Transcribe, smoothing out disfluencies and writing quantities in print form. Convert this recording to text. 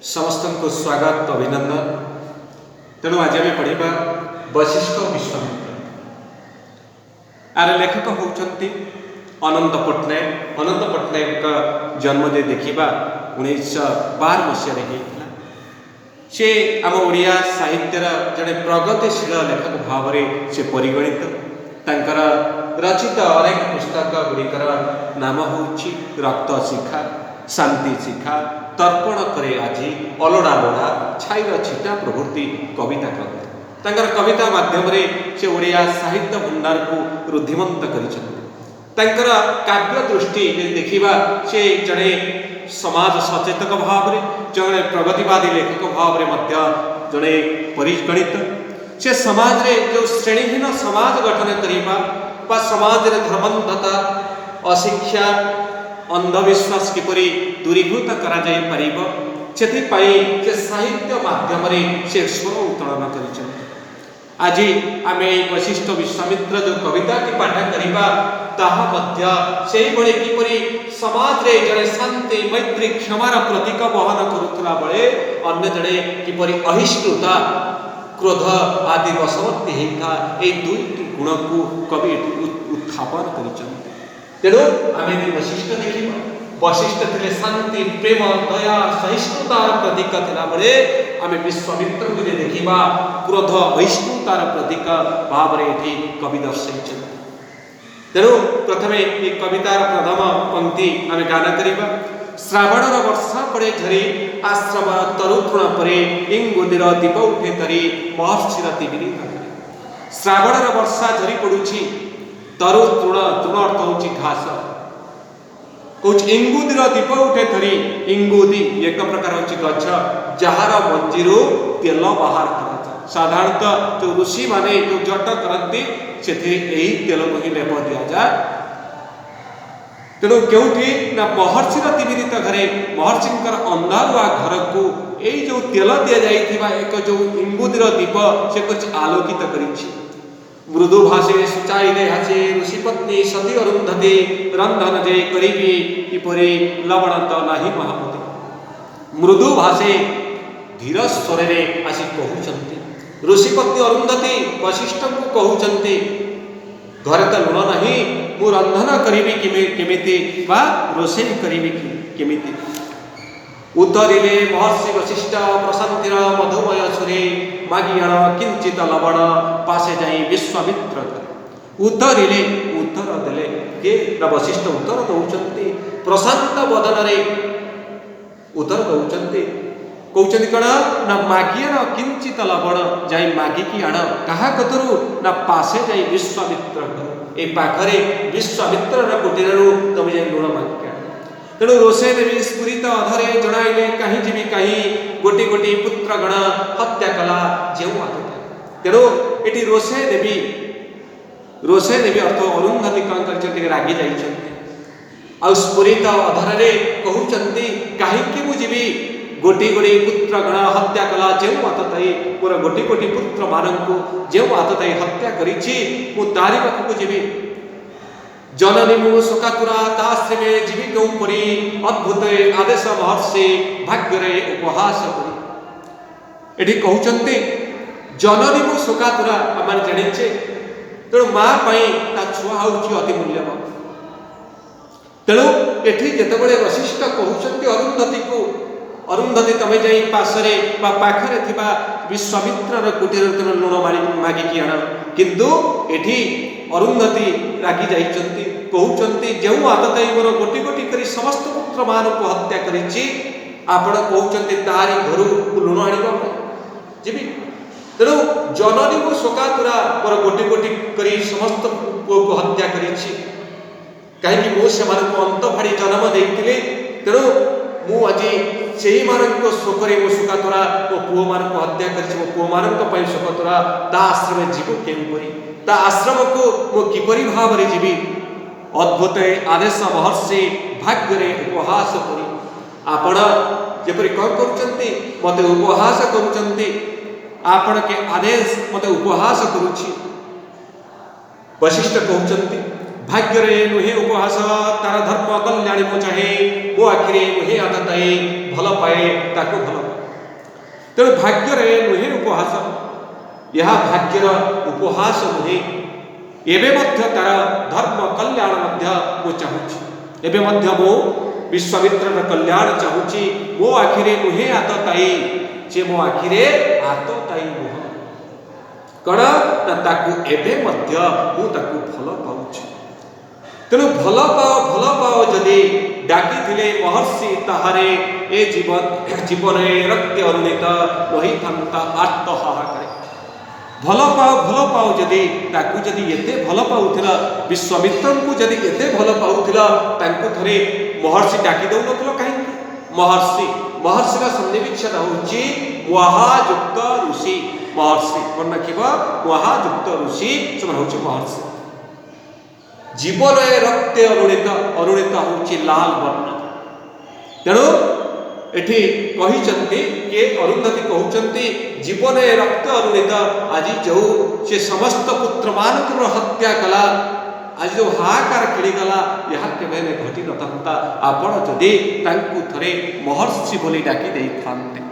समस्त को स्वागत अभिनंदन। तेणु आज आम पढ़ा वशिष्ठ विश्वामित्र। आर लेखक होती अनंत पट्टनायक। अनंत पट्टनायक का जन्म जे देखा 1912 मसीह से आम ओडिया साहित्यर जड़े प्रगतिशील लेखक भाव से परिगणित। तांकर रचित अनेक पुस्तक गुड़िकर नाम होची रक्त शिखा, शांति शिखा, तर्पण करे आजी, अलोड़ा लोड़ा, छाईर छिटा प्रभृति कविता ग्रंथ। तांकर कविता माध्यम से ओडिया साहित्य भंडार को रुद्धिमंत कर काव्य दृष्टि देखा से जड़े समाज सचेतक भाव जड़े प्रगतिवादी लेखक भाव जड़े परिगणित। से समाज रे जो श्रेणीहीन समाज गठन करने समाज रे धर्मांधता, अशिक्षा, अंधविश्वास किपरि दूरीभूत करा जाय परिबो सेथिपाई से साहित्य माध्यम से स्वर उत्तोलन कर। आज आम वशिष्ठ विश्वामित्र जो कविता की पाठ करवा किपरि समाज रे जड़े शांति मैत्री क्षमार प्रतीक बहन करुला बेले अन्य जड़े किपरि अहिष्णुता, क्रोध आदि वशवर्ती होता ये दुईटी गुण को कवि उत्थापन कर। तेणु आम वशिष्ठ देखा वशिष्ठ थे शांति, प्रेम, दया, सहिष्णुतार प्रतीक थिला बेले आम विश्वामित्र को देखा क्रोध अहिष्णुतार प्रतीक भाव कवि दर्शाई। तेणु प्रथम ये कवितार प्रथम पंक्ति आम गान करवा। श्रावणर वर्षा पड़े झरी आश्रम तरुतृण परे इंगुदीर दीप उठे तरी महर्षिर तिमिरी। श्रावणर वर्षा झरी पड़ुछि, तरुतृण तृण अर्थ होछि घास, कौच इंगुदीर दीप उठे थरी। इंगुदी एक प्रकार होछि गछ जार मंजीरू तेल बाहर करा। साधारणतः जो ऋषि माने जो जट करती से तेल को ही लेप दि जाए। तेणु क्योंकि ना महर्षिर तिमिरित घरे महर्षिंकर अंधारुआ घर को यही जो तेल दि जाइथिबा एक जो इंगुदीर दीप से कुछ आलोकित करिछि। मृदु भाषे सुचाइले हासे ऋषि पत्नी सती अरुंधति रंधन जे करिबी किपरि लवण तो नाही महापति। मृदु भाषे धीर स्वर में आसी कहउचंती ऋषिपत्नी अरुंधति वशिष्ठ को कहउचंती घरे तो लुण नहीं मु रंधन करी केमिति बा रोषेई करी केमिति। उद्धरिले महर्षि वशिष्ठ प्रशांतिर मधुमय सुरे मागियाण किंचित लवण पासे जाई विश्वामित्र। उद्धरिले उत्तर देले के वशिष्ठ उत्तर दौचंती प्रशांत बदन रे उत्तर दौचंती कहते कण ना मागियाण किंचित लवण जाई मागिकी आण कहा कतरू ना पासे जाई विश्वामित्र ए पाखरे विश्वामित्र कुटीर तुम जाई लुण मागिक। तेणु रोषे देवी स्फुरित अधरे जणाइले कहीं जीवी कहीं गोटी गोटी पुत्र गण हत्या कला जो आते। तेणु ये रोषे देवी अर्थ अरुंधति कौन कर रागी जाइछन्ति। स्फुरित अधरे कहउचन्ति कहीं मुझी गोटी गोटी पुत्र गण हत्या कला जो आतताई मोर गोटी गोटी पुत्र मानू जो आतताई हत्या करिछि मु तारी पाखକୁ जीवी। जननी मु शोकातुरा ताश्रमे जीवी क्यों परी अद्भुत आदेश महर्षि भाग्य उपहास करी। एठी कहउचन्ति जननी मु शोकातुरा आम जानिछे। तेणु माँ ता छुआ होउछि अति मूल्यवान। तेणु एठी जेतेबेले वशिष्ठ कहउचन्ति अरुंधति को अरुंधति तमे जाई पासरे बा पाखरे थिबा विश्वामित्रर कुटीर तुम लुण मागिकी आण। किंतु एठी अरुंधति रागी जाइचंती कहउचंती जो आतताई मोर गोटी गोटी करी समस्त पुत्र मान को हत्या करिछि आपण कहउचंती तारी घरु लुण आनिबा जीवी। तेणु जननी को शोकातुरा मोर गोटी गोटी करी समस्त पुओ को हत्या करिछि कहीं मु से अंत फाड़ी जन्म देइतिले। तेणु मु आज से शोकरे मो शोकातुरा मो पुओ मान को हत्या कर पुओ मान शोकातुरा ता आश्रम जीव केपरी ता आश्रम को मो किपरि भाव में जीवी। अद्भुत आदेश महर्षि भाग्य उपहास करी आपण जेपरि कौन करुचंती मते उपहास करुचंती आपण के आदेश मते उपहास करुछि। वशिष्ठ कहउचंती भाग्य नुहे उपहास तार धर्म कल्याणी को चाहे मो आखिरे नुहे आदताई भल पाए ताको भल पाए तेणु भाग्य नुहे उपहास यह भाग्यर उपहास नुहे एबे मध्य तार धर्म कल्याण मध्य मु चाहूची एबे मध्य मु विश्वामित्रर कल्याण चाहूची मो आखिरे नुहे आतताई जे मो आखिरे आतताई नुह कण ना ताकू एबे मध्य मु ताकू भल पाउची तेणु भल पाओ जदि डाकी थिले महर्षि ताहारे ए जीवन रक्त अरुणित रही था आत्महाहाकार भल पाओ जदि ताकू जदि एते भल पाउथिला विश्वामित्र को जदि एते भल पाउथिला तांको थरे महर्षि डाकी दउ नथलो काहे महर्षिर सन्निविच्छेद होची महायुक्त ऋषि महर्षि मन रखिबा महायुक्त ऋषि समान होची महर्षि जीवन रक्त अरुणित होची लाल वर्ण तेणु एठी कहिचंती के अरुंधति कहउचंती जीवन रक्त अरुणित आज जो से समस्त पुत्र मानकर हत्या कला आज जो हाहाकार खेलीगला यह केबे घटी नथा आपण जदि तांकु थरे महर्षि बोली डाकी देई थांते